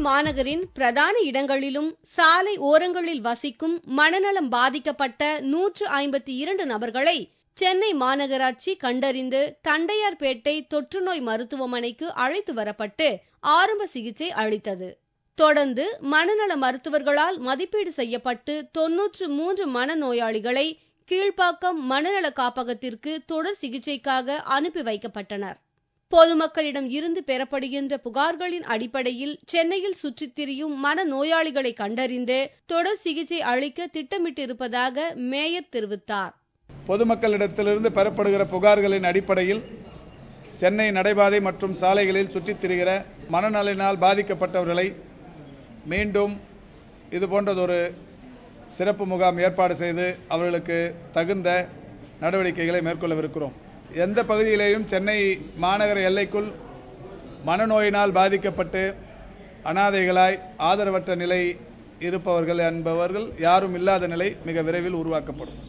மாநகரின் பிரதான இடங்களிலும் சாலை ஓரங்களில் வசிக்கும் மனநலம் பாதிக்கப்பட்ட 152 நபர்களை சென்னை மாநகராட்சி கண்டறிந்து தண்டையார்பேட்டை தொற்றுநோய் மருத்துவமனைக்கு அழைத்து வரப்பட்டு ஆரம்ப சிகிச்சை அளித்தது. தொடர்ந்து மனநல மருத்துவர்களால் மதிப்பீடு செய்யப்பட்டு 93 மனநோயாளிகளை கீழ்ப்பாக்கம் மனநல காப்பகத்திற்கு தொடர் சிகிச்சைக்காக அனுப்பி வைக்கப்பட்டனர். பொதுமக்களிடம் இருந்து பெறப்படுகின்ற புகார்களின் அடிப்படையில் சென்னையில் சுற்றித் திரியும் மனநோயாளிகளை கண்டறிந்து தொடர் சிகிச்சை அளிக்க திட்டமிட்டிருப்பதாக மேயர் தெரிவித்தார். பொதுமக்களிடத்திலிருந்து பெறப்படுகிற புகார்களின் அடிப்படையில் சென்னை நடைபாதை மற்றும் சாலைகளில் சுற்றித் திரிகிற மனநலினால் பாதிக்கப்பட்டவர்களை மீண்டும் இதுபோன்றதொரு சிறப்பு முகாம் ஏற்பாடு செய்து அவர்களுக்கு தகுந்த நடவடிக்கைகளை மேற்கொள்ளவிருக்கிறோம். எந்த பகுதியிலேயும் சென்னை மாநகர எல்லைக்குள் மனநோயினால் பாதிக்கப்பட்டு அனாதைகளாய் ஆதரவற்ற நிலை இருப்பவர்கள் என்பவர்கள் யாரும் இல்லாத நிலை மிக விரைவில் உருவாக்கப்படும்.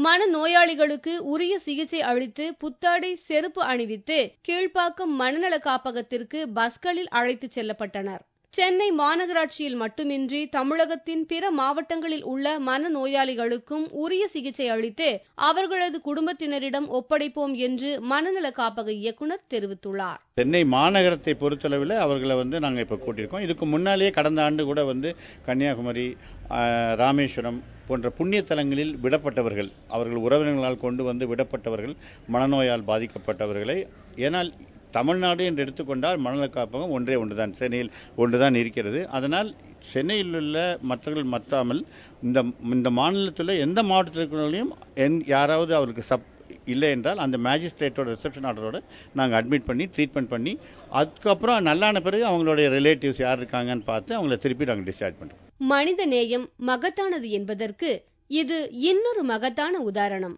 மனநோயாளிகளுக்கு உரிய சிகிச்சை அளித்து புத்தாடை செருப்பு அணிவித்து கீழ்ப்பாக்கம் மனநல காப்பகத்திற்கு பஸ்களில் அழைத்துச் செல்லப்பட்டனர். சென்னை மாநகராட்சியில் மட்டுமின்றி தமிழகத்தின் பிற மாவட்டங்களில் உள்ள மனநோயாளிகளுக்கும் உரிய சிகிச்சை அளித்து அவர்களது குடும்பத்தினரிடம் ஒப்படைப்போம் என்று மனநல காப்பக இயக்குநர் தெரிவித்துள்ளார். சென்னை மாநகரத்தை பொறுத்தளவில் அவர்களை நாங்கள் இப்போ கூட்டியிருக்கோம். இதுக்கு முன்னாலேயே கடந்த ஆண்டு கூட கன்னியாகுமரி, ராமேஸ்வரம் போன்ற புண்ணிய தலங்களில் விடப்பட்டவர்கள், அவர்கள் உறவினர்களால் கொண்டு விடப்பட்டவர்கள், மனநோயால் பாதிக்கப்பட்டவர்களை, ஏனால் தமிழ்நாடு என்று எடுத்துக்கொண்டால் மனநல காப்பகம் ஒன்றுதான், சென்னையில் ஒன்றுதான் இருக்கிறது. அதனால் சென்னையில் உள்ள மற்றவர்கள் மற்றாமல் இந்த மாநிலத்தில் எந்த மாவட்டத்திற்குள்ளையும் யாராவது அவருக்கு இல்லை என்றால் அந்த மேஜிஸ்ட்ரேட்டோட ரிசப்ஷன் ஆர்டரோட நாங்கள் அட்மிட் பண்ணி ட்ரீட்மெண்ட் பண்ணி அதுக்கப்புறம் நல்லான பிறகு அவங்களுடைய ரிலேட்டிவ்ஸ் யார் இருக்காங்கன்னு பார்த்து அவங்கள திருப்பி நாங்கள் டிஸ்சார்ஜ் பண்ணுறோம். மனித நேயம் மகத்தானது என்பதற்கு இது இன்னொரு மகத்தான உதாரணம்.